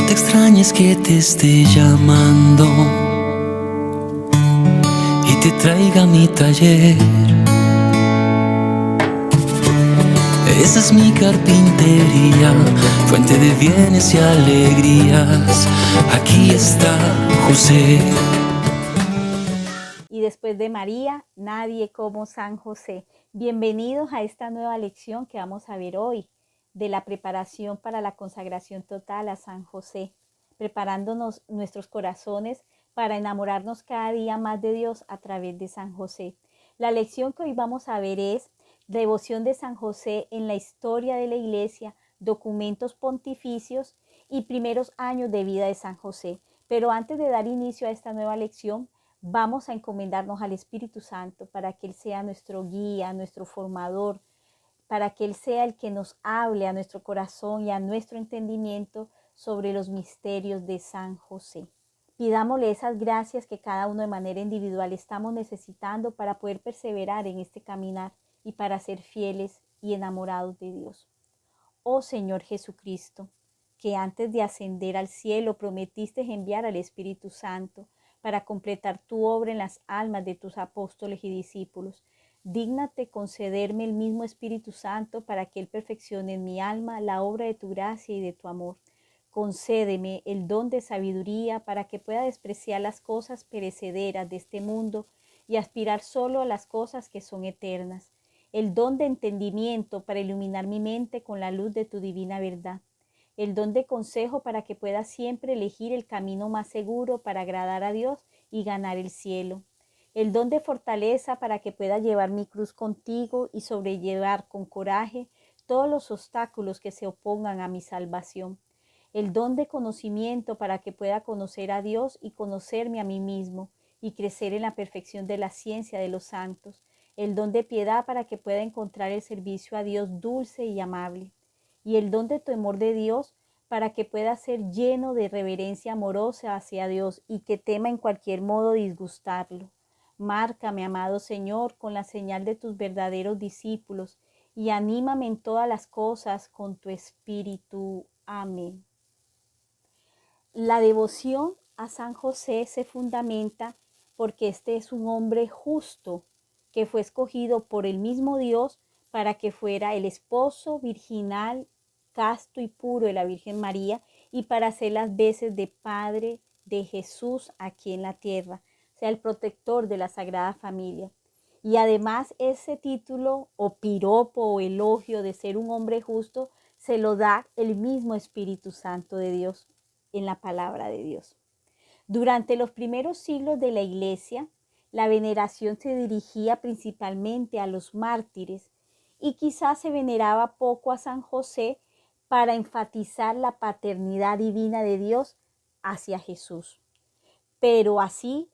te extrañes que te esté llamando y te traiga a mi taller. Esa es mi carpintería, fuente de bienes y alegrías. Aquí está José. Y después de María, nadie como San José. Bienvenidos a esta nueva lección que vamos a ver hoy, de la preparación para la consagración total a San José, preparándonos nuestros corazones para enamorarnos cada día más de Dios a través de San José. La lección que hoy vamos a ver es devoción de San José en la historia de la Iglesia, documentos pontificios y primeros años de vida de San José. Pero antes de dar inicio a esta nueva lección, vamos a encomendarnos al Espíritu Santo para que Él sea nuestro guía, nuestro formador, para que Él sea el que nos hable a nuestro corazón y a nuestro entendimiento sobre los misterios de San José. Pidámosle esas gracias que cada uno de manera individual estamos necesitando para poder perseverar en este caminar y para ser fieles y enamorados de Dios. Oh Señor Jesucristo, que antes de ascender al cielo prometiste enviar al Espíritu Santo para completar tu obra en las almas de tus apóstoles y discípulos. Dígnate concederme el mismo Espíritu Santo para que Él perfeccione en mi alma la obra de tu gracia y de tu amor. Concédeme el don de sabiduría para que pueda despreciar las cosas perecederas de este mundo y aspirar solo a las cosas que son eternas. El don de entendimiento para iluminar mi mente con la luz de tu divina verdad. El don de consejo para que pueda siempre elegir el camino más seguro para agradar a Dios y ganar el cielo. El don de fortaleza para que pueda llevar mi cruz contigo y sobrellevar con coraje todos los obstáculos que se opongan a mi salvación. El don de conocimiento para que pueda conocer a Dios y conocerme a mí mismo y crecer en la perfección de la ciencia de los santos. El don de piedad para que pueda encontrar el servicio a Dios dulce y amable. Y el don de temor de Dios para que pueda ser lleno de reverencia amorosa hacia Dios y que tema en cualquier modo disgustarlo. Márcame, amado Señor, con la señal de tus verdaderos discípulos y anímame en todas las cosas con tu espíritu. Amén. La devoción a San José se fundamenta porque este es un hombre justo que fue escogido por el mismo Dios para que fuera el esposo virginal, casto y puro de la Virgen María y para hacer las veces de padre de Jesús aquí en la tierra, sea el protector de la Sagrada Familia. Y además ese título o piropo o elogio de ser un hombre justo se lo da el mismo Espíritu Santo de Dios en la palabra de Dios. Durante los primeros siglos de la Iglesia, la veneración se dirigía principalmente a los mártires y quizás se veneraba poco a San José para enfatizar la paternidad divina de Dios hacia Jesús. Pero así,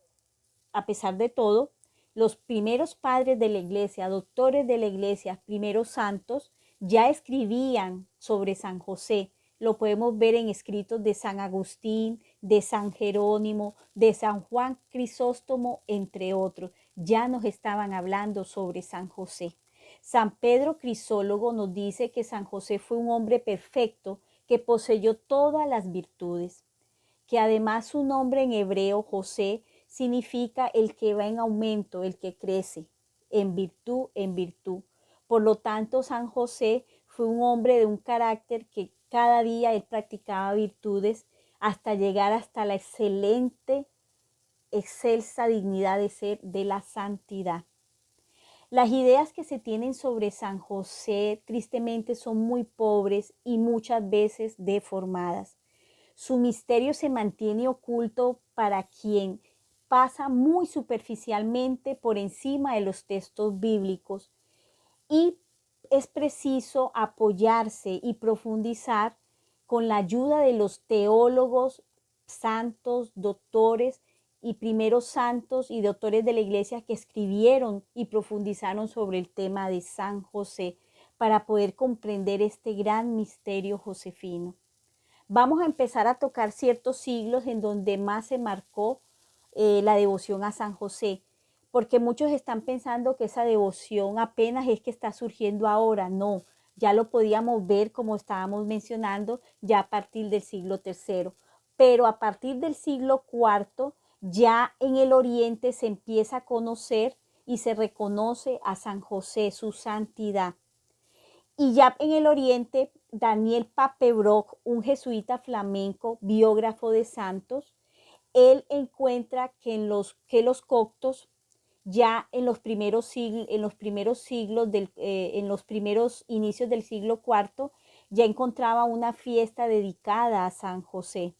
a pesar de todo, los primeros padres de la Iglesia, doctores de la Iglesia, primeros santos, ya escribían sobre San José. Lo podemos ver en escritos de San Agustín, de San Jerónimo, de San Juan Crisóstomo, entre otros. Ya nos estaban hablando sobre San José. San Pedro Crisólogo nos dice que San José fue un hombre perfecto que poseyó todas las virtudes, que además su nombre en hebreo, José, significa el que va en aumento, el que crece, en virtud, en virtud. Por lo tanto, San José fue un hombre de un carácter que cada día él practicaba virtudes hasta llegar hasta la excelente, excelsa dignidad de ser de la santidad. Las ideas que se tienen sobre San José tristemente son muy pobres y muchas veces deformadas. Su misterio se mantiene oculto para quien pasa muy superficialmente por encima de los textos bíblicos y es preciso apoyarse y profundizar con la ayuda de los teólogos, santos, doctores y primeros santos y doctores de la iglesia que escribieron y profundizaron sobre el tema de San José para poder comprender este gran misterio josefino. Vamos a empezar a tocar ciertos siglos en donde más se marcó la devoción a San José, porque muchos están pensando que esa devoción apenas es que está surgiendo ahora. No, ya lo podíamos ver, como estábamos mencionando, ya a partir del siglo III. pero a partir del siglo IV ya en el oriente se empieza a conocer y se reconoce a San José, su santidad. Y ya en el oriente, Daniel Papebrock, un jesuita flamenco, biógrafo de santos, él encuentra que los coptos ya en los primeros siglos, en los primeros inicios del siglo IV, ya encontraba una fiesta dedicada a San José.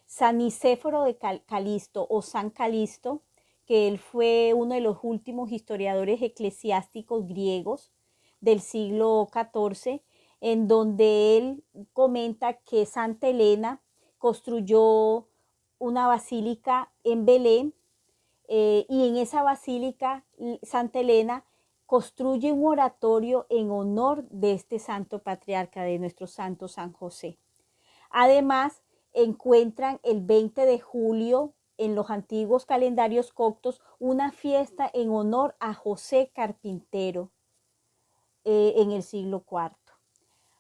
San Nicéforo de Calisto o San Calisto, que él fue uno de los últimos historiadores eclesiásticos griegos del siglo XIV, en donde él comenta que Santa Elena construyó una basílica en Belén, y en esa basílica Santa Elena construye un oratorio en honor de este santo patriarca, de nuestro santo San José. Además, encuentran el 20 de julio en los antiguos calendarios coptos una fiesta en honor a José Carpintero, en el siglo IV.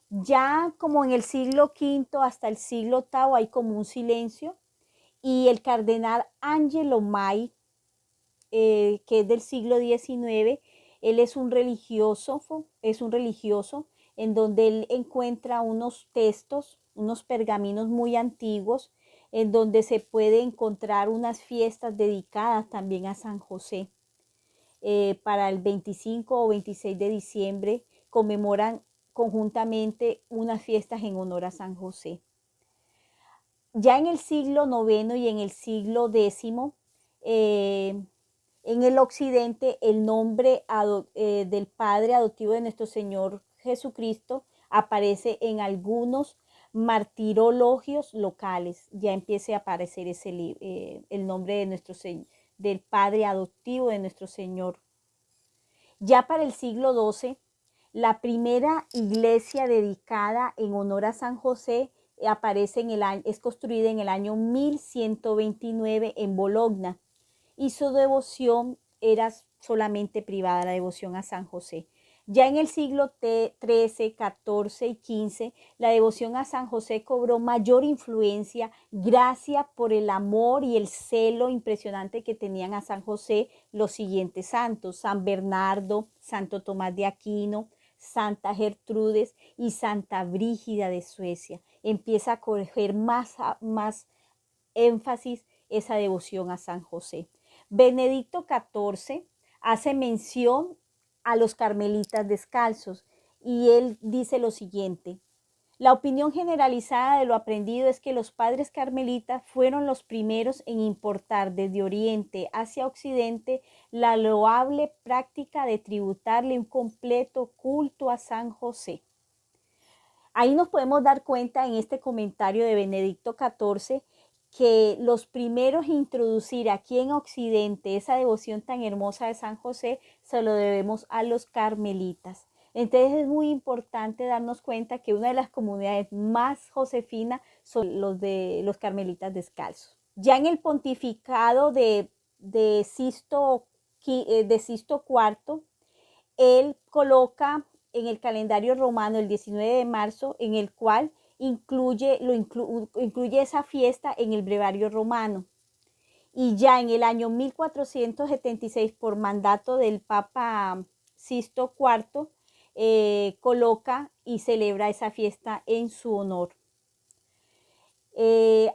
Ya como en el siglo V hasta el siglo VIII hay como un silencio, y el cardenal Angelo Mai, que es del siglo XIX, él es un religioso en donde él encuentra unos textos, unos pergaminos muy antiguos, en donde se puede encontrar unas fiestas dedicadas también a San José. Para el 25 o 26 de diciembre conmemoran conjuntamente unas fiestas en honor a San José. Ya en el siglo IX y en el siglo X, en el occidente, el nombre del Padre adoptivo de nuestro Señor Jesucristo aparece en algunos martirologios locales. Ya empieza a aparecer el nombre de del Padre adoptivo de nuestro Señor. Ya para el siglo XII, la primera iglesia dedicada en honor a San José es construida en el año 1129 en Bologna, y su devoción era solamente privada, la devoción a San José. Ya en el siglo XIII, XIV y XV, la devoción a San José cobró mayor influencia gracias por el amor y el celo impresionante que tenían a San José los siguientes santos: San Bernardo, Santo Tomás de Aquino, Santa Gertrudes y Santa Brígida de Suecia. Empieza a coger más énfasis esa devoción a San José. Benedicto XIV hace mención a los carmelitas descalzos, y él dice lo siguiente: la opinión generalizada de lo aprendido es que los padres carmelitas fueron los primeros en importar desde Oriente hacia Occidente la loable práctica de tributarle un completo culto a San José. Ahí nos podemos dar cuenta en este comentario de Benedicto XIV que los primeros en introducir aquí en Occidente esa devoción tan hermosa de San José se lo debemos a los carmelitas. Entonces es muy importante darnos cuenta que una de las comunidades más josefinas son los de los carmelitas descalzos. Ya en el pontificado de Sisto IV, él coloca en el calendario romano el 19 de marzo, en el cual incluye esa fiesta en el breviario romano. Y ya en el año 1476, por mandato del Papa Sisto IV, coloca y celebra esa fiesta en su honor.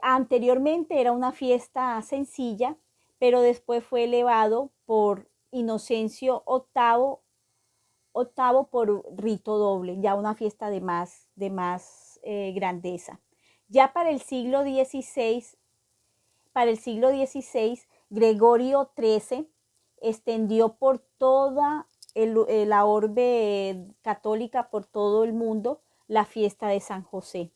Anteriormente era una fiesta sencilla, pero después fue elevado por Inocencio VIII por rito doble, ya una fiesta de más grandeza. Ya para el siglo XVI, Gregorio XIII extendió por toda la orbe católica, por todo el mundo, la fiesta de San José.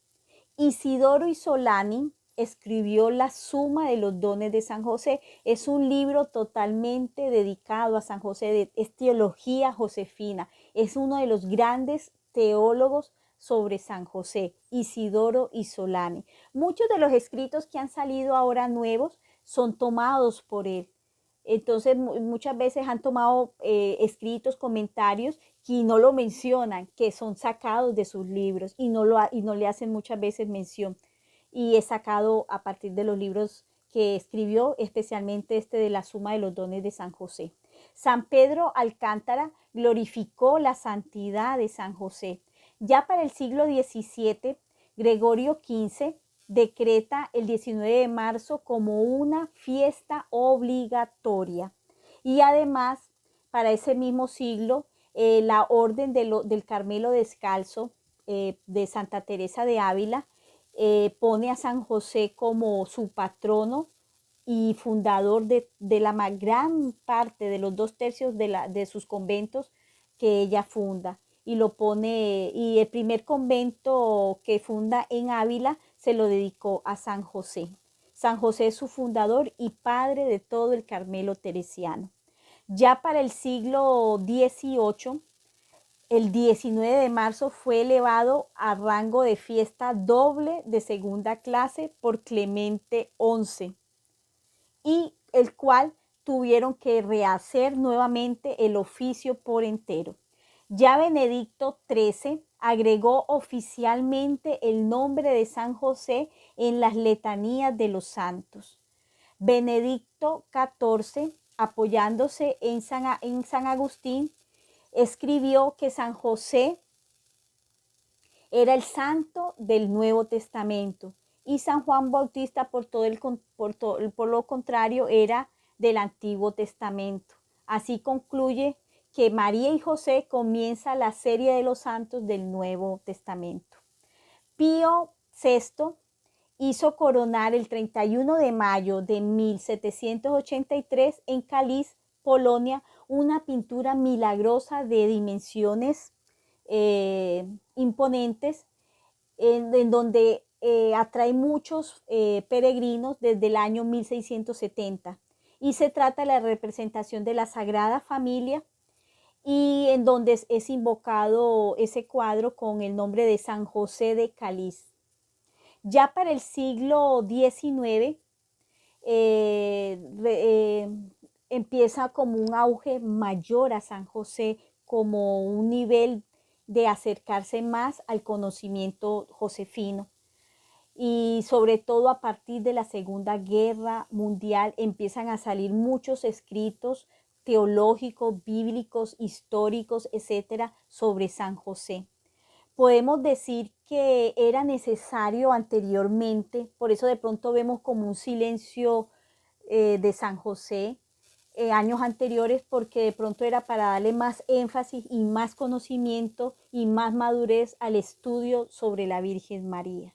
Isidoro Isolani escribió La Suma de los Dones de San José. Es un libro totalmente dedicado a San José, es teología josefina. Es uno de los grandes teólogos sobre San José, Isidoro Isolani. Muchos de los escritos que han salido ahora nuevos son tomados por él. Entonces muchas veces han tomado escritos, comentarios que no lo mencionan, que son sacados de sus libros, y no le hacen muchas veces mención. y es sacado a partir de los libros que escribió, especialmente este de la Suma de los Dones de San José. San Pedro Alcántara glorificó la santidad de San José. Ya para el siglo XVII, Gregorio XV decreta el 19 de marzo como una fiesta obligatoria. Y además, para ese mismo siglo, la Orden del Carmelo Descalzo de Santa Teresa de Ávila pone a San José como su patrono y fundador de la gran parte de los 2/3 de sus conventos que ella funda. Y lo pone, y el primer convento que funda en Ávila se lo dedicó a San José. San José es su fundador y padre de todo el Carmelo teresiano. Ya para el siglo XVIII, el 19 de marzo fue elevado a rango de fiesta doble de segunda clase por Clemente XI, y el cual tuvieron que rehacer nuevamente el oficio por entero. Ya Benedicto XIII agregó oficialmente el nombre de San José en las letanías de los santos. Benedicto XIV, apoyándose en San Agustín, escribió que San José era el santo del Nuevo Testamento y San Juan Bautista por lo contrario era del Antiguo Testamento. Así concluye que María y José comienza la serie de los santos del Nuevo Testamento. Pío VI hizo coronar el 31 de mayo de 1783 en Kalisz, Polonia, una pintura milagrosa de dimensiones imponentes, en donde atrae muchos peregrinos desde el año 1670. Y se trata de la representación de la Sagrada Familia, y en donde es invocado ese cuadro con el nombre de San José de Kalisz. Ya para el siglo XIX empieza como un auge mayor a San José, como un nivel de acercarse más al conocimiento josefino. Y sobre todo a partir de la Segunda Guerra Mundial empiezan a salir muchos escritos teológicos, bíblicos, históricos, etcétera, sobre San José. Podemos decir que era necesario anteriormente, por eso de pronto vemos como un silencio de San José años anteriores, porque de pronto era para darle más énfasis y más conocimiento y más madurez al estudio sobre la Virgen María.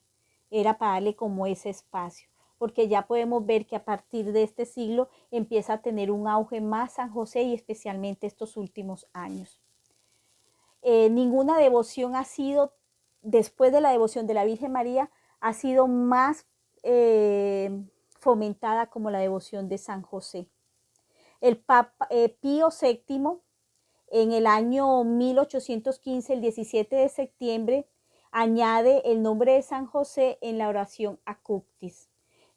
Era para darle como ese espacio, porque ya podemos ver que a partir de este siglo empieza a tener un auge más San José, y especialmente estos últimos años. Ninguna devoción ha sido, después de la devoción de la Virgen María, ha sido más fomentada como la devoción de San José. El Papa Pío VII, en el año 1815, el 17 de septiembre, añade el nombre de San José en la oración Acuctis.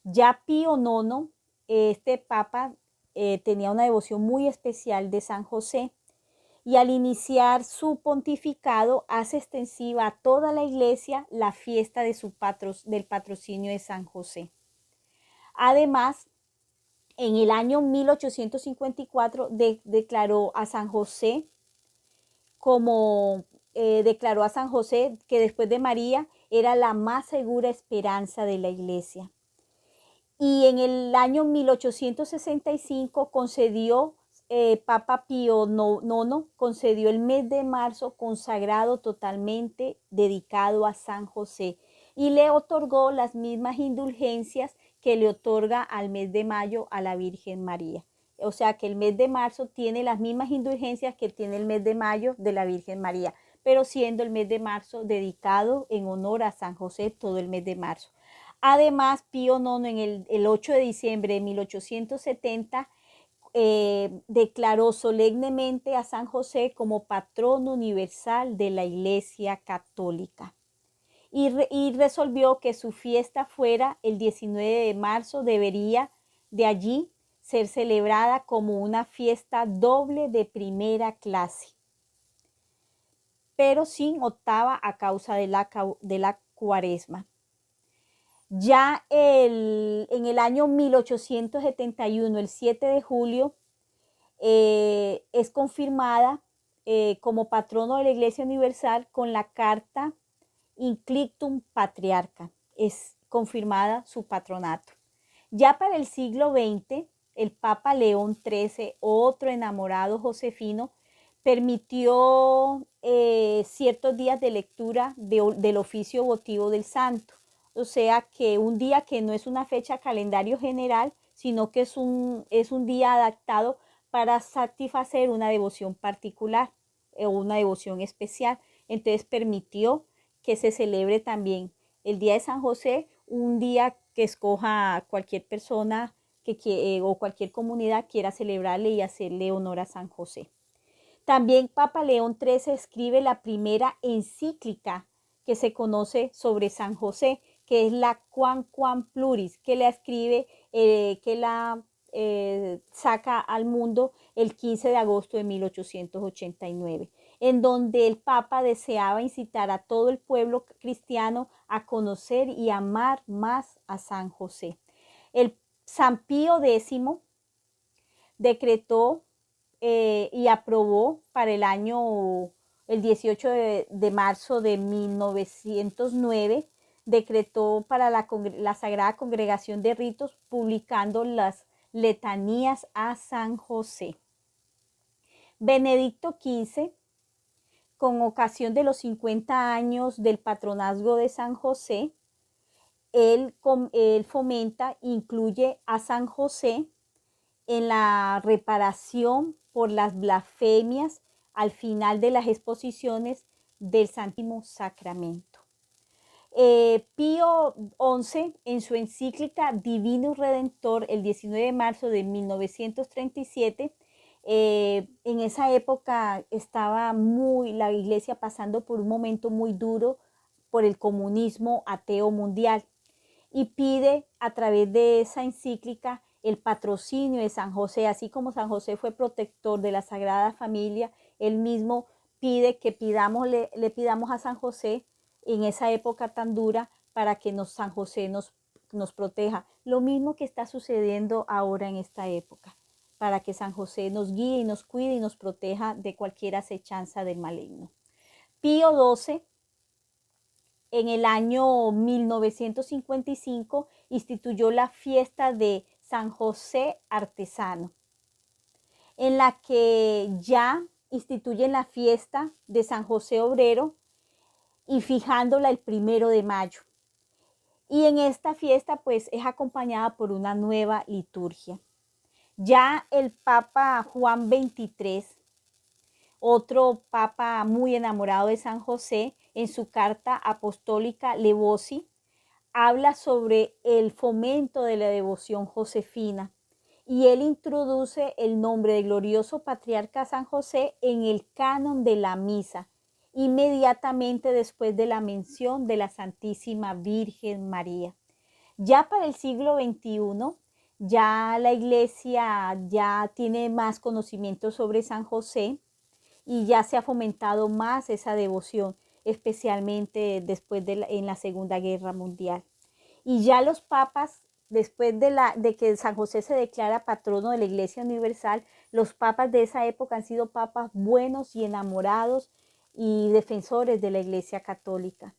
Ya Pío IX, este Papa, tenía una devoción muy especial de San José, y al iniciar su pontificado hace extensiva a toda la iglesia la fiesta de del patrocinio de San José. Además, en el año 1854 declaró a San José que después de María era la más segura esperanza de la iglesia. Y en el año 1865 concedió Papa Pío IX concedió el mes de marzo consagrado totalmente dedicado a San José, y le otorgó las mismas indulgencias que le otorga al mes de mayo a la Virgen María. O sea que el mes de marzo tiene las mismas indulgencias que tiene el mes de mayo de la Virgen María, pero siendo el mes de marzo dedicado en honor a San José todo el mes de marzo. Además, Pío IX en el 8 de diciembre de 1870 declaró solemnemente a San José como patrono universal de la Iglesia Católica, y resolvió que su fiesta fuera el 19 de marzo, debería de allí ser celebrada como una fiesta doble de primera clase, pero sin octava a causa de la cuaresma. Ya en el año 1871, el 7 de julio, es confirmada como patrono de la Iglesia Universal con la carta Inclictum Patriarca. Es confirmada su patronato. Ya para el siglo XX, el Papa León XIII, otro enamorado josefino, permitió ciertos días de lectura del oficio votivo del santo. O sea que un día que no es una fecha calendario general, sino que es un día adaptado para satisfacer una devoción particular o una devoción especial. Entonces permitió que se celebre también el día de San José, un día que escoja cualquier persona o cualquier comunidad quiera celebrarle y hacerle honor a San José. También Papa León XIII escribe la primera encíclica que se conoce sobre San José, que es la Quam Pluris, que la escribe, que la saca al mundo el 15 de agosto de 1889, en donde el Papa deseaba incitar a todo el pueblo cristiano a conocer y amar más a San José. El San Pío X decretó y aprobó para el 18 de marzo de 1909, decretó para la Sagrada Congregación de Ritos, publicando las letanías a San José. Benedicto XV, con ocasión de los 50 años del patronazgo de San José, él fomenta, incluye a San José en la reparación por las blasfemias al final de las exposiciones del Santísimo Sacramento. Pío XI, en su encíclica Divinus Redentor, el 19 de marzo de 1937, en esa época estaba la Iglesia pasando por un momento muy duro por el comunismo ateo mundial, y pide a través de esa encíclica el patrocinio de San José. Así como San José fue protector de la Sagrada Familia, él mismo pide que le pidamos a San José en esa época tan dura para que San José nos proteja. Lo mismo que está sucediendo ahora en esta época, para que San José nos guíe y nos cuide y nos proteja de cualquier acechanza del maligno. Pío XII, en el año 1955, instituyó la fiesta de San José Artesano, en la que ya instituyen la fiesta de San José Obrero y fijándola el 1 de mayo. Y en esta fiesta pues es acompañada por una nueva liturgia. Ya el Papa Juan XXIII, otro papa muy enamorado de San José, en su carta apostólica Levosi, habla sobre el fomento de la devoción josefina, y él introduce el nombre del glorioso patriarca San José en el canon de la misa, inmediatamente después de la mención de la Santísima Virgen María. Ya para el siglo XXI, ya la Iglesia ya tiene más conocimiento sobre San José y ya se ha fomentado más esa devoción, especialmente después en la Segunda Guerra Mundial. Y ya los papas, después de que San José se declara patrono de la Iglesia Universal, los papas de esa época han sido papas buenos y enamorados y defensores de la Iglesia Católica.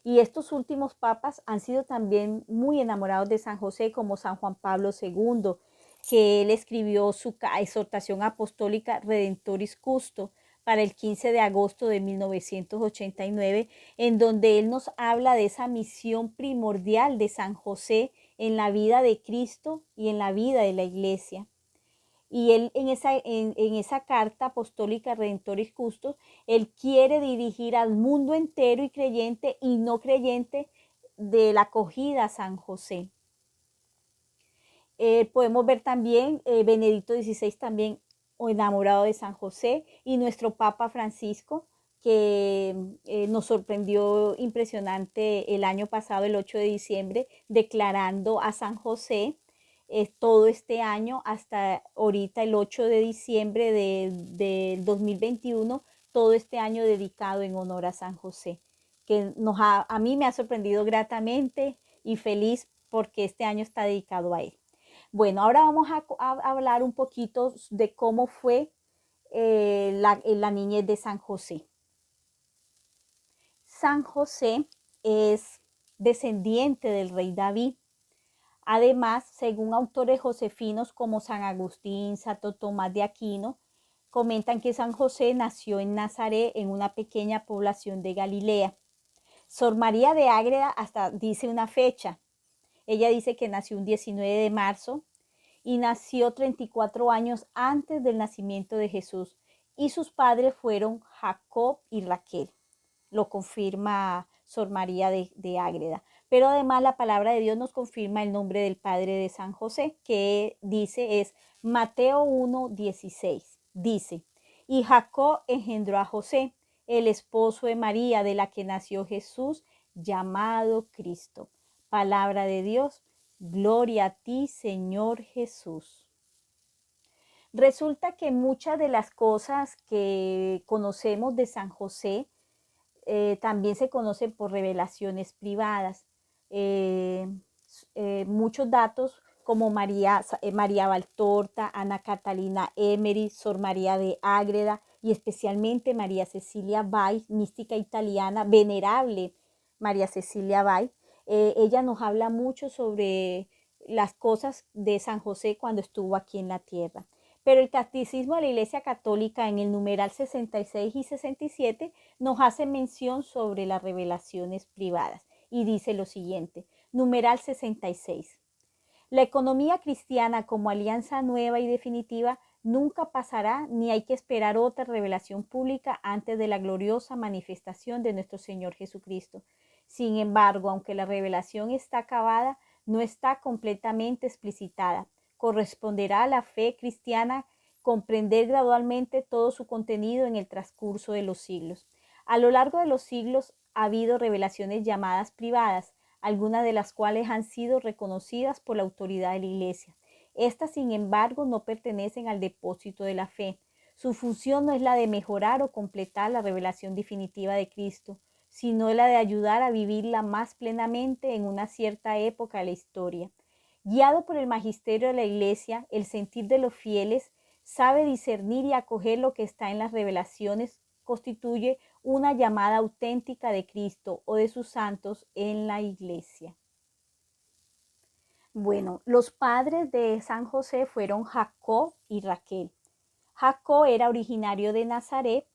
Y estos últimos papas han sido también muy enamorados de San José, como San Juan Pablo II, que él escribió su exhortación apostólica Redentoris Custo para el 15 de agosto de 1989, en donde él nos habla de esa misión primordial de San José en la vida de Cristo y en la vida de la Iglesia. Y él en esa carta apostólica Redentoris Custos, él quiere dirigir al mundo entero y creyente y no creyente de la acogida a San José. Podemos ver también Benedicto XVI también enamorado de San José, y nuestro Papa Francisco, que nos sorprendió impresionante el año pasado, el 8 de diciembre, declarando a San José todo este año hasta ahorita el 8 de diciembre del 2021, todo este año dedicado en honor a San José, que a mí me ha sorprendido gratamente, y feliz porque este año está dedicado a él. Bueno, ahora vamos a hablar un poquito de cómo fue la niñez de San José. San José es descendiente del rey David. Además, según autores josefinos como San Agustín, Santo Tomás de Aquino, comentan que San José nació en Nazaret, en una pequeña población de Galilea. Sor María de Ágreda hasta dice una fecha. Ella dice que nació un 19 de marzo y nació 34 años antes del nacimiento de Jesús. Y sus padres fueron Jacob y Raquel. Lo confirma Sor María de Ágreda. Pero además la palabra de Dios nos confirma el nombre del padre de San José, que dice es Mateo 1:16. Dice, y Jacob engendró a José, el esposo de María, de la que nació Jesús, llamado Cristo. Palabra de Dios, gloria a ti, Señor Jesús. Resulta que muchas de las cosas que conocemos de San José también se conocen por revelaciones privadas. Muchos datos como María Valtorta, Ana Catalina Emery, Sor María de Ágreda y especialmente María Cecilia Bay, mística italiana, venerable María Cecilia Bay. Ella nos habla mucho sobre las cosas de San José cuando estuvo aquí en la tierra. Pero el Catecismo de la Iglesia Católica en el numeral 66 y 67 nos hace mención sobre las revelaciones privadas y dice lo siguiente, numeral 66. La economía cristiana como alianza nueva y definitiva nunca pasará ni hay que esperar otra revelación pública antes de la gloriosa manifestación de nuestro Señor Jesucristo. Sin embargo, aunque la revelación está acabada, no está completamente explicitada. Corresponderá a la fe cristiana comprender gradualmente todo su contenido en el transcurso de los siglos. A lo largo de los siglos ha habido revelaciones llamadas privadas, algunas de las cuales han sido reconocidas por la autoridad de la Iglesia. Estas, sin embargo, no pertenecen al depósito de la fe. Su función no es la de mejorar o completar la revelación definitiva de Cristo, sino la de ayudar a vivirla más plenamente en una cierta época de la historia. Guiado por el magisterio de la Iglesia, el sentir de los fieles sabe discernir y acoger lo que está en las revelaciones, constituye una llamada auténtica de Cristo o de sus santos en la Iglesia. Bueno, los padres de San José fueron Jacob y Raquel. Jacob era originario de Nazaret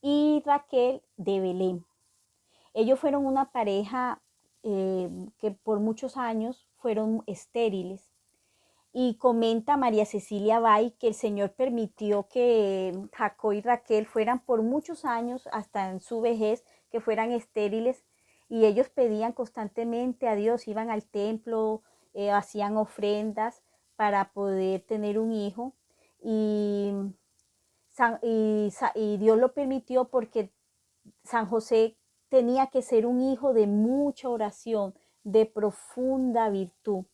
y Raquel de Belén. Ellos fueron una pareja que por muchos años fueron estériles. Y comenta María Cecilia Bay que el Señor permitió que Jacob y Raquel fueran por muchos años, hasta en su vejez, que fueran estériles. Y ellos pedían constantemente a Dios, iban al templo, hacían ofrendas para poder tener un hijo. Y Dios lo permitió porque San José tenía que ser un hijo de mucha oración, de profunda virtud.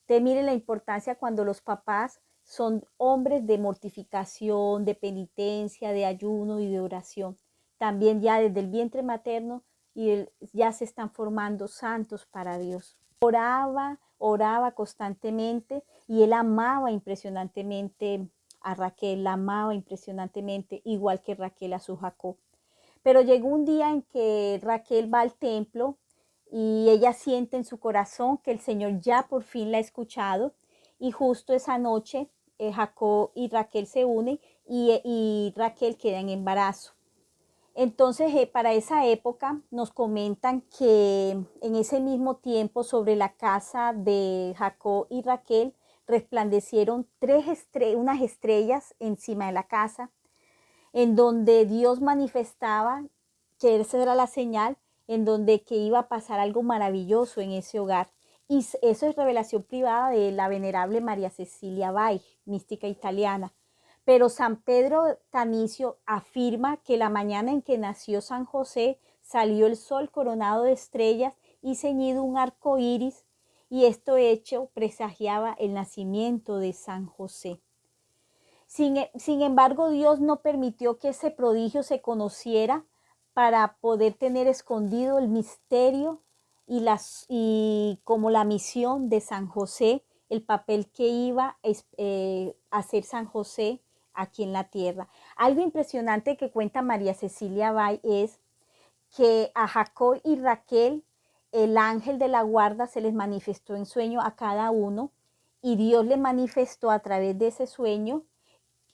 Miren la importancia cuando los papás son hombres de mortificación, de penitencia, de ayuno y de oración. También ya desde el vientre materno ya se están formando santos para Dios. Oraba constantemente y él amaba impresionantemente a Raquel, la amaba impresionantemente, igual que Raquel a su Jacob. Pero llegó un día en que Raquel va al templo y ella siente en su corazón que el Señor ya por fin la ha escuchado y justo esa noche Jacob y Raquel se unen y Raquel queda en embarazo. Entonces para esa época nos comentan que en ese mismo tiempo sobre la casa de Jacob y Raquel resplandecieron unas estrellas encima de la casa, en donde Dios manifestaba que esa era la señal en donde que iba a pasar algo maravilloso en ese hogar. Y eso es revelación privada de la venerable María Cecilia Bay, mística italiana. Pero San Pedro Tanicio afirma que la mañana en que nació San José salió el sol coronado de estrellas y ceñido un arco iris, y esto hecho presagiaba el nacimiento de San José. Sin embargo, Dios no permitió que ese prodigio se conociera para poder tener escondido el misterio y como la misión de San José, el papel que iba a hacer San José aquí en la tierra. Algo impresionante que cuenta María Cecilia Bay es que a Jacob y Raquel, el ángel de la guarda se les manifestó en sueño a cada uno y Dios le manifestó a través de ese sueño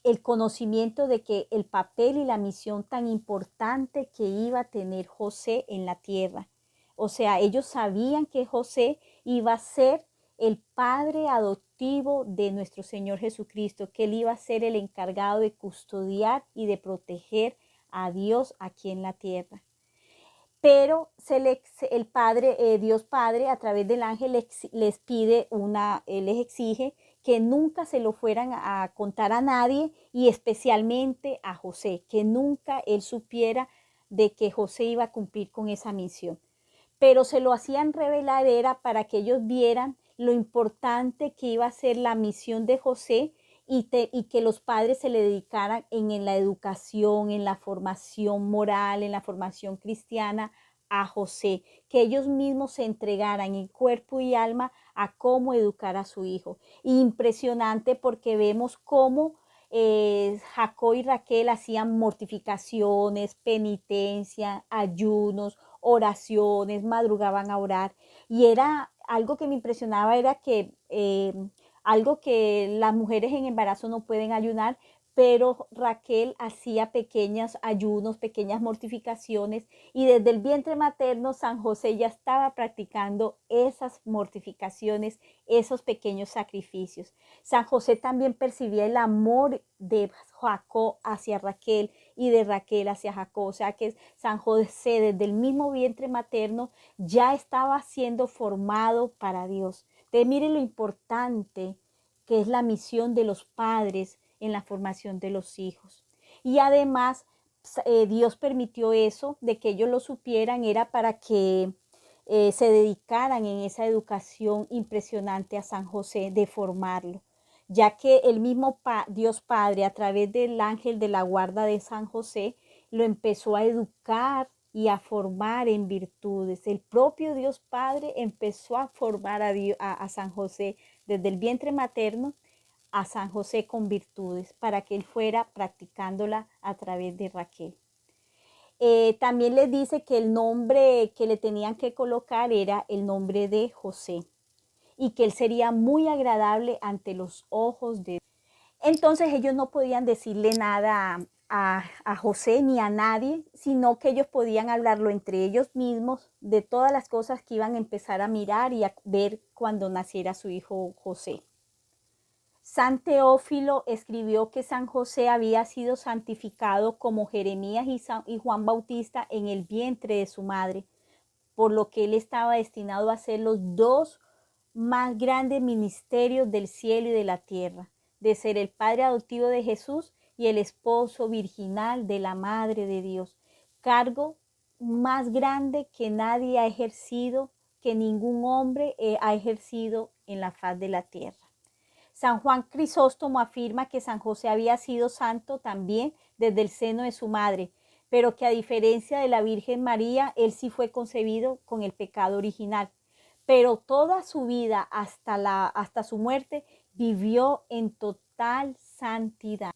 el conocimiento de que el papel y la misión tan importante que iba a tener José en la tierra. O sea, ellos sabían que José iba a ser el padre adoptivo de nuestro Señor Jesucristo, que él iba a ser el encargado de custodiar y de proteger a Dios aquí en la tierra. Pero el Padre, Dios Padre, a través del ángel les pide les exige que nunca se lo fueran a contar a nadie y especialmente a José, que nunca él supiera de que José iba a cumplir con esa misión. Pero se lo hacían revelar era para que ellos vieran lo importante que iba a ser la misión de José y que los padres se le dedicaran en la educación, en la formación moral, en la formación cristiana a José, que ellos mismos se entregaran en cuerpo y alma a cómo educar a su hijo. Impresionante porque vemos cómo Jacob y Raquel hacían mortificaciones, penitencia, ayunos, oraciones, madrugaban a orar. Y era algo que me impresionaba, era que algo que las mujeres en embarazo no pueden ayunar, pero Raquel hacía pequeños ayunos, pequeñas mortificaciones y desde el vientre materno San José ya estaba practicando esas mortificaciones, esos pequeños sacrificios. San José también percibía el amor de Jacob hacia Raquel y de Raquel hacia Jacob, o sea que San José desde el mismo vientre materno ya estaba siendo formado para Dios. Entonces miren lo importante que es la misión de los padres en la formación de los hijos. Y además Dios permitió eso, de que ellos lo supieran, era para que se dedicaran en esa educación impresionante a San José, de formarlo, ya que el mismo Dios Padre, a través del ángel de la guarda de San José, lo empezó a educar y a formar en virtudes. El propio Dios Padre empezó a formar a San José desde el vientre materno, a San José con virtudes, para que él fuera practicándola a través de Raquel. También les dice que el nombre que le tenían que colocar era el nombre de José y que él sería muy agradable ante los ojos de Dios. Entonces ellos no podían decirle nada a José ni a nadie, sino que ellos podían hablarlo entre ellos mismos de todas las cosas que iban a empezar a mirar y a ver cuando naciera su hijo José. San Teófilo escribió que San José había sido santificado como Jeremías y Juan Bautista en el vientre de su madre, por lo que él estaba destinado a hacer los dos más grandes ministerios del cielo y de la tierra, de ser el padre adoptivo de Jesús y el esposo virginal de la Madre de Dios, cargo más grande que nadie ha ejercido, que ningún hombre ha ejercido en la faz de la tierra. San Juan Crisóstomo afirma que San José había sido santo también desde el seno de su madre, pero que a diferencia de la Virgen María, él sí fue concebido con el pecado original. Pero toda su vida hasta su muerte vivió en total santidad.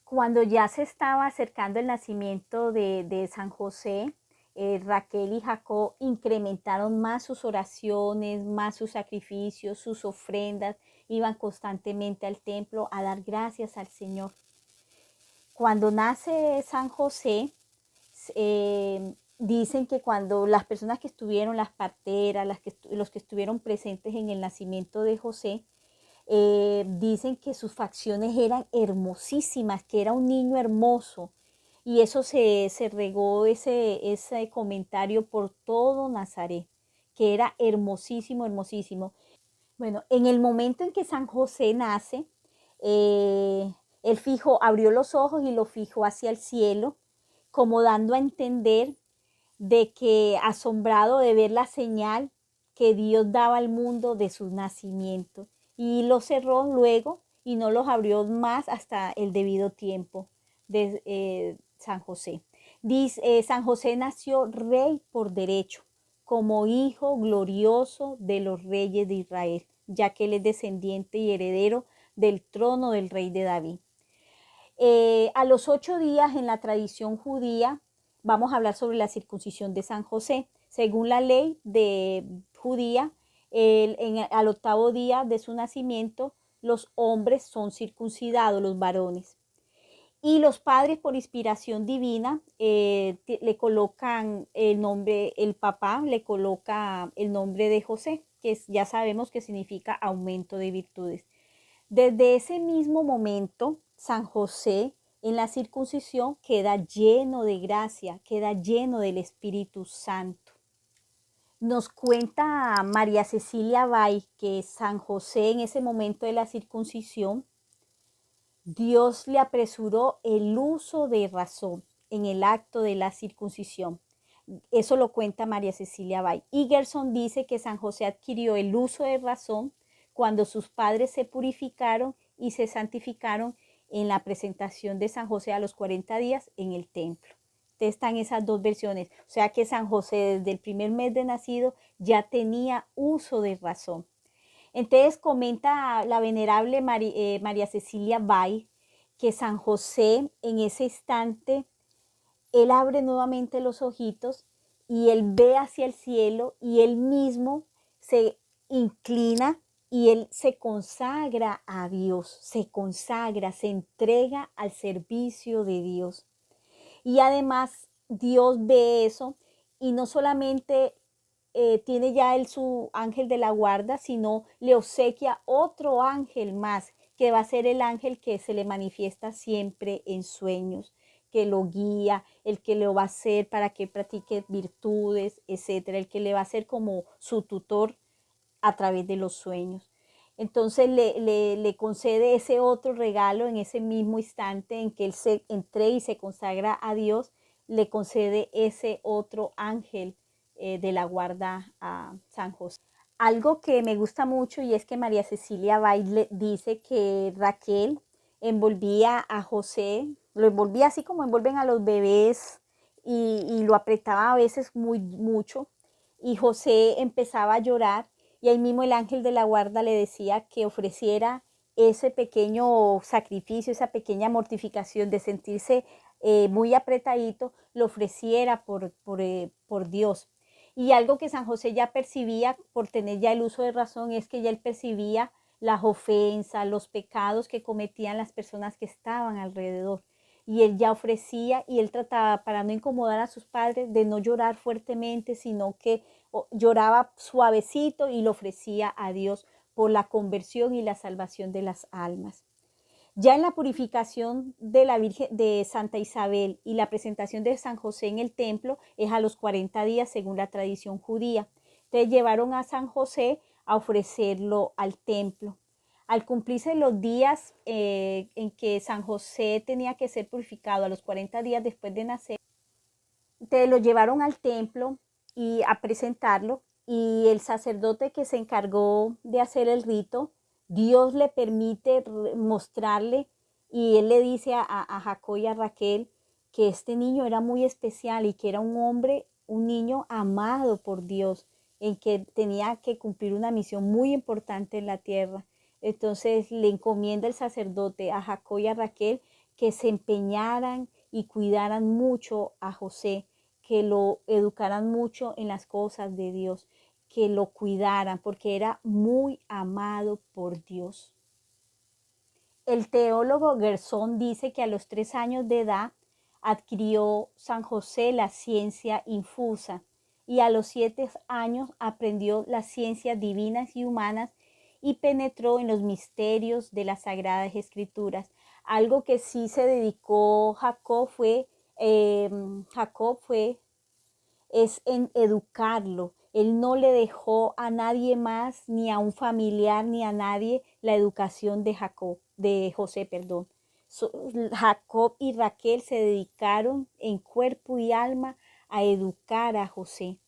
Cuando ya se estaba acercando el nacimiento de San José, Raquel y Jacob incrementaron más sus oraciones, más sus sacrificios, sus ofrendas, iban constantemente al templo a dar gracias al Señor. Cuando nace San José, dicen que cuando las personas que estuvieron, las parteras, los que estuvieron presentes en el nacimiento de José, dicen que sus facciones eran hermosísimas, que era un niño hermoso. Y eso se regó ese comentario por todo Nazaret, que era hermosísimo, hermosísimo. Bueno, en el momento en que San José nace, él abrió los ojos y lo fijó hacia el cielo, como dando a entender de que asombrado de ver la señal que Dios daba al mundo de su nacimiento. Y lo cerró luego y no los abrió más hasta el debido tiempo de San José. San José nació rey por derecho, como hijo glorioso de los reyes de Israel, ya que él es descendiente y heredero del trono del rey de David. A los 8 días en la tradición judía, vamos a hablar sobre la circuncisión de San José. Según la ley judía, al 8º día de su nacimiento, los hombres son circuncidados, los varones. Y los padres, por inspiración divina, le colocan el nombre, el papá le coloca el nombre de José, que ya sabemos que significa aumento de virtudes. Desde ese mismo momento, San José en la circuncisión queda lleno de gracia, queda lleno del Espíritu Santo. Nos cuenta María Cecilia Bay que San José en ese momento de la circuncisión, Dios le apresuró el uso de razón en el acto de la circuncisión. Eso lo cuenta María Cecilia Bay. Egerson dice que San José adquirió el uso de razón cuando sus padres se purificaron y se santificaron en la presentación de San José a los 40 días en el templo. Entonces están esas dos versiones. O sea que San José desde el primer mes de nacido ya tenía uso de razón. Entonces comenta la venerable María Cecilia Bay que San José en ese instante, él abre nuevamente los ojitos y él ve hacia el cielo y él mismo se inclina y él se consagra a Dios, se consagra, se entrega al servicio de Dios. Y además Dios ve eso y no solamente tiene ya él su ángel de la guarda, sino le obsequia otro ángel más, que va a ser el ángel que se le manifiesta siempre en sueños, que lo guía, el que lo va a hacer para que practique virtudes, etcétera, el que le va a ser como su tutor a través de los sueños. Entonces le concede ese otro regalo en ese mismo instante en que él se entrega y se consagra a Dios, le concede ese otro ángel de la guarda a San José. Algo que me gusta mucho y es que María Cecilia Baile dice que Raquel envolvía a José, lo envolvía así como envuelven a los bebés y lo apretaba a veces mucho y José empezaba a llorar y ahí mismo el ángel de la guarda le decía que ofreciera ese pequeño sacrificio, esa pequeña mortificación de sentirse muy apretadito, lo ofreciera por Dios. Y algo que San José ya percibía por tener ya el uso de razón es que ya él percibía las ofensas, los pecados que cometían las personas que estaban alrededor. Y él ya ofrecía y él trataba, para no incomodar a sus padres, de no llorar fuertemente, sino que lloraba suavecito y lo ofrecía a Dios por la conversión y la salvación de las almas. Ya en la purificación de la Virgen de Santa Isabel y la presentación de San José en el templo es a los 40 días según la tradición judía. Entonces llevaron a San José a ofrecerlo al templo. Al cumplirse los días en que San José tenía que ser purificado a los 40 días después de nacer, entonces lo llevaron al templo y a presentarlo y el sacerdote que se encargó de hacer el rito, Dios le permite mostrarle y él le dice a Jacob y a Raquel que este niño era muy especial y que era un hombre, un niño amado por Dios, en que tenía que cumplir una misión muy importante en la tierra. Entonces le encomienda el sacerdote a Jacob y a Raquel que se empeñaran y cuidaran mucho a José, que lo educaran mucho en las cosas de Dios, que lo cuidaran, porque era muy amado por Dios. El teólogo Gerson dice que a los 3 años de edad adquirió San José la ciencia infusa y a los 7 años aprendió las ciencias divinas y humanas y penetró en los misterios de las Sagradas Escrituras. Algo que sí se dedicó Jacob fue es en educarlo. Él no le dejó a nadie más, ni a un familiar, ni a nadie, la educación de José, perdón. Jacob y Raquel se dedicaron en cuerpo y alma a educar a José.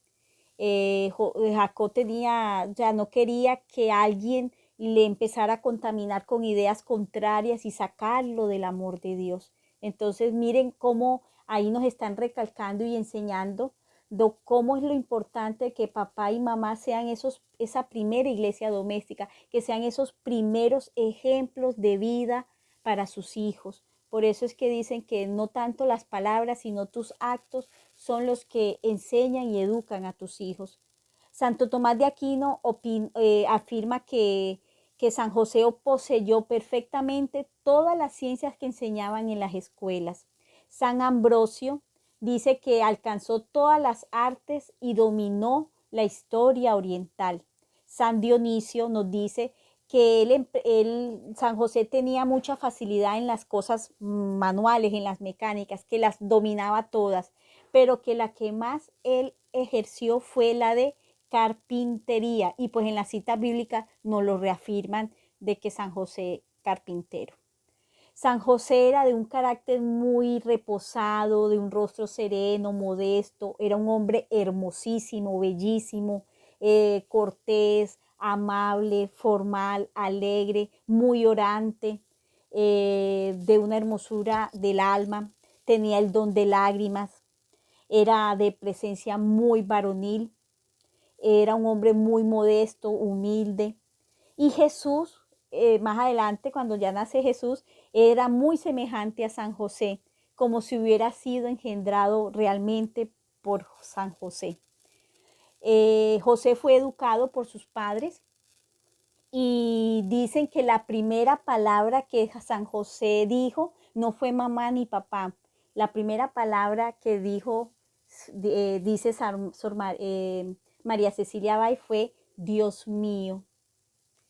Jacob ya no quería que alguien le empezara a contaminar con ideas contrarias y sacarlo del amor de Dios. Entonces miren cómo ahí nos están recalcando y enseñando cómo es lo importante que papá y mamá sean esa primera iglesia doméstica, que sean esos primeros ejemplos de vida para sus hijos. Por eso es que dicen que no tanto las palabras, sino tus actos son los que enseñan y educan a tus hijos. Santo Tomás de Aquino afirma que San José poseyó perfectamente todas las ciencias que enseñaban en las escuelas. San Ambrosio dice que alcanzó todas las artes y dominó la historia oriental. San Dionisio nos dice que San José tenía mucha facilidad en las cosas manuales, en las mecánicas, que las dominaba todas, pero que la que más él ejerció fue la de carpintería, y pues en la cita bíblica nos lo reafirman de que San José carpintero. San José era de un carácter muy reposado, de un rostro sereno, modesto, era un hombre hermosísimo, bellísimo, cortés, amable, formal, alegre, muy orante, de una hermosura del alma, tenía el don de lágrimas, era de presencia muy varonil, era un hombre muy modesto, humilde. Y Jesús, más adelante, cuando ya nace Jesús, era muy semejante a San José, como si hubiera sido engendrado realmente por San José. José fue educado por sus padres y dicen que la primera palabra que San José dijo no fue mamá ni papá. La primera palabra que dijo, dice María Cecilia Bay, fue Dios mío.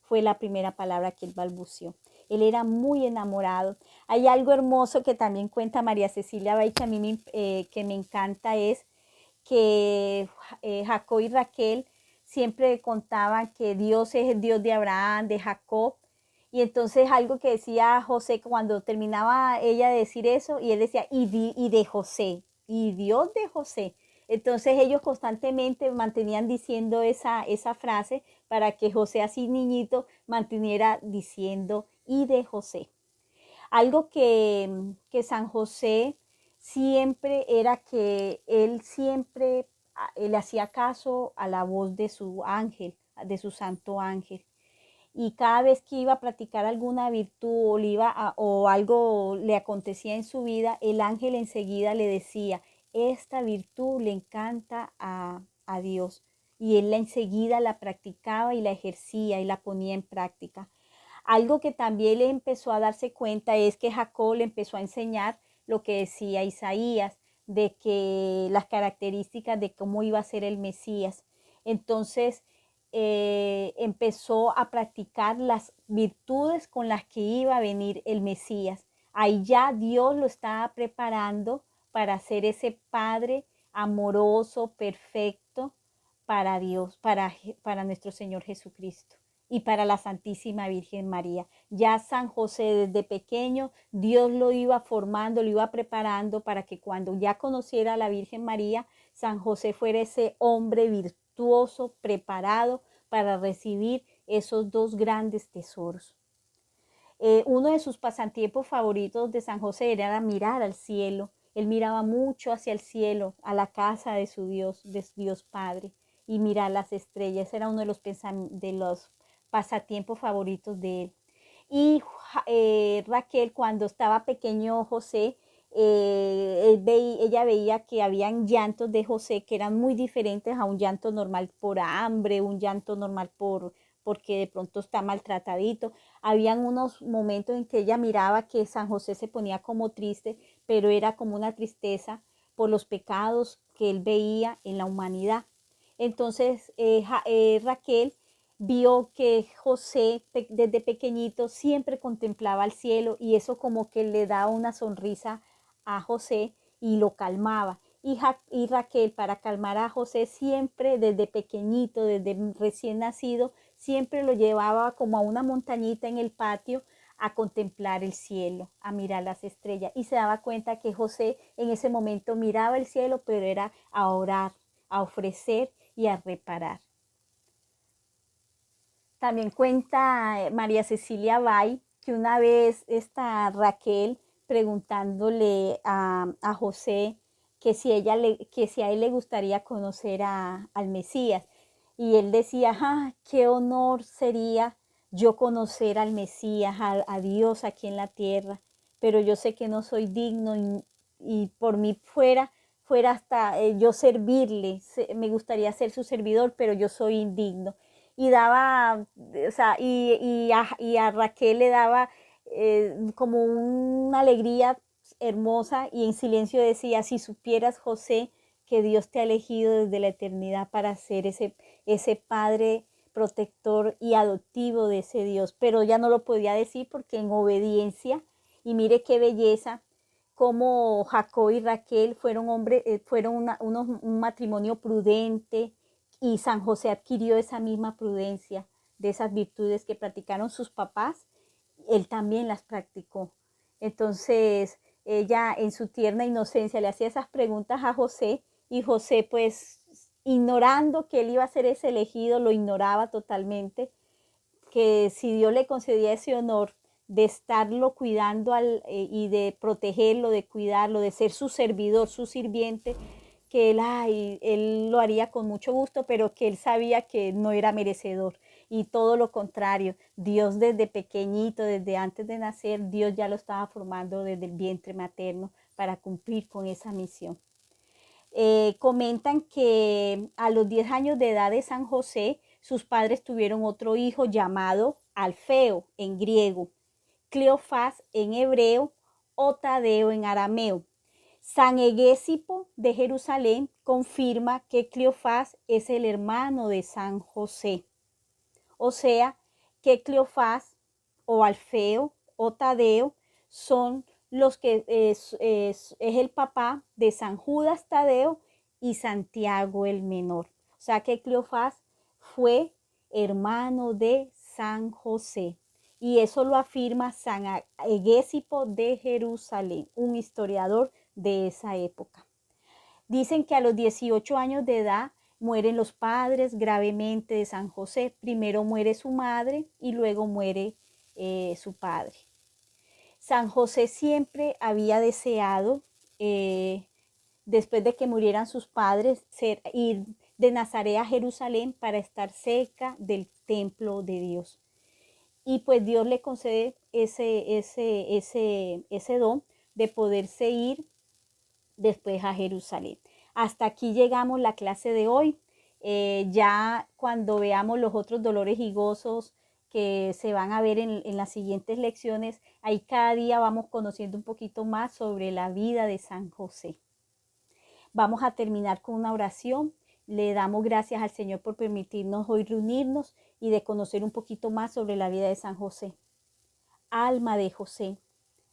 Fue la primera palabra que él balbuceó. Él era muy enamorado. Hay algo hermoso que también cuenta María Cecilia Bay que a mí que me encanta, es que Jacob y Raquel siempre contaban que Dios es el Dios de Abraham, de Jacob. Y entonces algo que decía José cuando terminaba ella de decir eso, y él decía, y de José, y Dios de José. Entonces ellos constantemente mantenían diciendo esa frase para que José, así niñito, mantuviera diciendo, y de José. Algo que San José siempre era que él siempre le hacía caso a la voz de su ángel, de su santo ángel. Y cada vez que iba a practicar alguna virtud o algo le acontecía en su vida, el ángel enseguida le decía, esta virtud le encanta a Dios. Y él enseguida la practicaba y la ejercía y la ponía en práctica. Algo que también le empezó a darse cuenta es que Jacob le empezó a enseñar lo que decía Isaías, de que las características de cómo iba a ser el Mesías. Entonces empezó a practicar las virtudes con las que iba a venir el Mesías. Ahí ya Dios lo estaba preparando para ser ese Padre amoroso, perfecto para Dios, para nuestro Señor Jesucristo y para la Santísima Virgen María. Ya San José desde pequeño, Dios lo iba formando, lo iba preparando para que cuando ya conociera a la Virgen María, San José fuera ese hombre virtuoso, preparado para recibir esos dos grandes tesoros. Uno de sus pasatiempos favoritos de San José era mirar al cielo. Él miraba mucho hacia el cielo, a la casa de su Dios Padre, y mirar las estrellas. Era uno de los pasatiempos favoritos de él. Y Raquel, cuando estaba pequeño José, ella veía que habían llantos de José que eran muy diferentes a un llanto normal por hambre, un llanto normal porque de pronto está maltratadito. Habían unos momentos en que ella miraba que San José se ponía como triste, pero era como una tristeza por los pecados que él veía en la humanidad. Entonces Raquel vio que José desde pequeñito siempre contemplaba el cielo, y eso como que le daba una sonrisa a José y lo calmaba. Y Raquel, para calmar a José, siempre desde pequeñito, desde recién nacido, siempre lo llevaba como a una montañita en el patio a contemplar el cielo, a mirar las estrellas. Y se daba cuenta que José en ese momento miraba el cielo, pero era a orar, a ofrecer y a reparar. También cuenta María Cecilia Bay que una vez esta Raquel preguntándole a José que si a él le gustaría conocer al Mesías. Y él decía, qué honor sería yo conocer al Mesías, a Dios aquí en la tierra, pero yo sé que no soy digno y por mí fuera hasta yo servirle, me gustaría ser su servidor, pero yo soy indigno. Y daba, o sea, y a Raquel le daba como una alegría hermosa, y en silencio decía, si supieras, José, que Dios te ha elegido desde la eternidad para ser ese padre protector y adoptivo de ese Dios. Pero ya no lo podía decir porque en obediencia, y mire qué belleza, como Jacob y Raquel fueron un matrimonio prudente, y San José adquirió esa misma prudencia, de esas virtudes que practicaron sus papás, él también las practicó. Entonces ella en su tierna inocencia le hacía esas preguntas a José, y José, pues ignorando que él iba a ser ese elegido, lo ignoraba totalmente, que si Dios le concedía ese honor de estarlo cuidando y de protegerlo, de cuidarlo, de ser su servidor, su sirviente, que él lo haría con mucho gusto, pero que él sabía que no era merecedor. Y todo lo contrario, Dios desde pequeñito, desde antes de nacer, Dios ya lo estaba formando desde el vientre materno para cumplir con esa misión. Comentan que a los 10 años de edad de San José, sus padres tuvieron otro hijo llamado Alfeo en griego, Cleofás en hebreo o Tadeo en arameo. San Egesipo de Jerusalén confirma que Cleofás es el hermano de San José. O sea, que Cleofás o Alfeo o Tadeo son los que es el papá de San Judas Tadeo y Santiago el menor. O sea que Cleofás fue hermano de San José. Y eso lo afirma San Egesipo de Jerusalén, un historiador de esa época. Dicen que a los 18 años de edad mueren los padres gravemente de San José. Primero muere su madre y luego muere su padre. San José siempre había deseado, después de que murieran sus padres, ir de Nazaret a Jerusalén para estar cerca del templo de Dios. Y pues Dios le concede ese don de poderse ir después a Jerusalén. Hasta aquí llegamos la clase de hoy. Ya cuando veamos los otros dolores y gozos que se van a ver en las siguientes lecciones, ahí cada día vamos conociendo un poquito más sobre la vida de San José. Vamos a terminar con una oración. Le damos gracias al Señor por permitirnos hoy reunirnos y de conocer un poquito más sobre la vida de San José. Alma de José,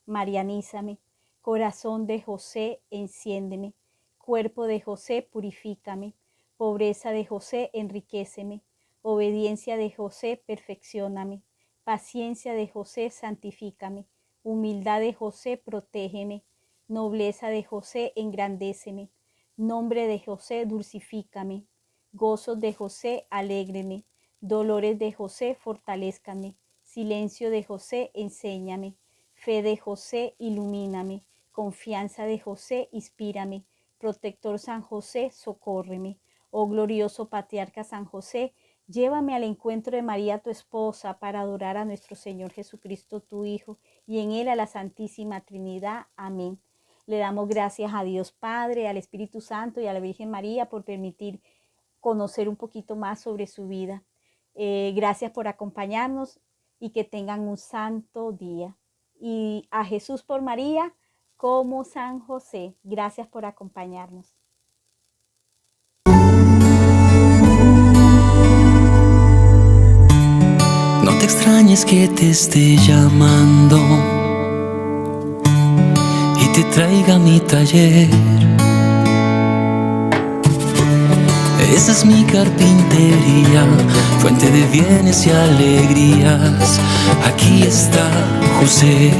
marianízame. Corazón de José, enciéndeme. Cuerpo de José, purifícame. Pobreza de José, enriquéceme. Obediencia de José, perfeccióname. Paciencia de José, santifícame. Humildad de José, protégeme. Nobleza de José, engrandéceme. Nombre de José, dulcifícame. Gozos de José, alégreme. Dolores de José, fortalézcame. Silencio de José, enséñame. Fe de José, ilumíname. Confianza de José, inspírame. Protector San José, socórreme. Oh glorioso patriarca San José, llévame al encuentro de María tu esposa para adorar a nuestro Señor Jesucristo tu Hijo y en él a la Santísima Trinidad. Amén. Le damos gracias a Dios Padre, al Espíritu Santo y a la Virgen María por permitir conocer un poquito más sobre su vida. Gracias por acompañarnos y que tengan un santo día. Y a Jesús por María como San José. Gracias por acompañarnos. No te extrañes que te esté llamando y te traiga mi taller. Esa es mi carpintería, fuente de bienes y alegrías. Aquí está José.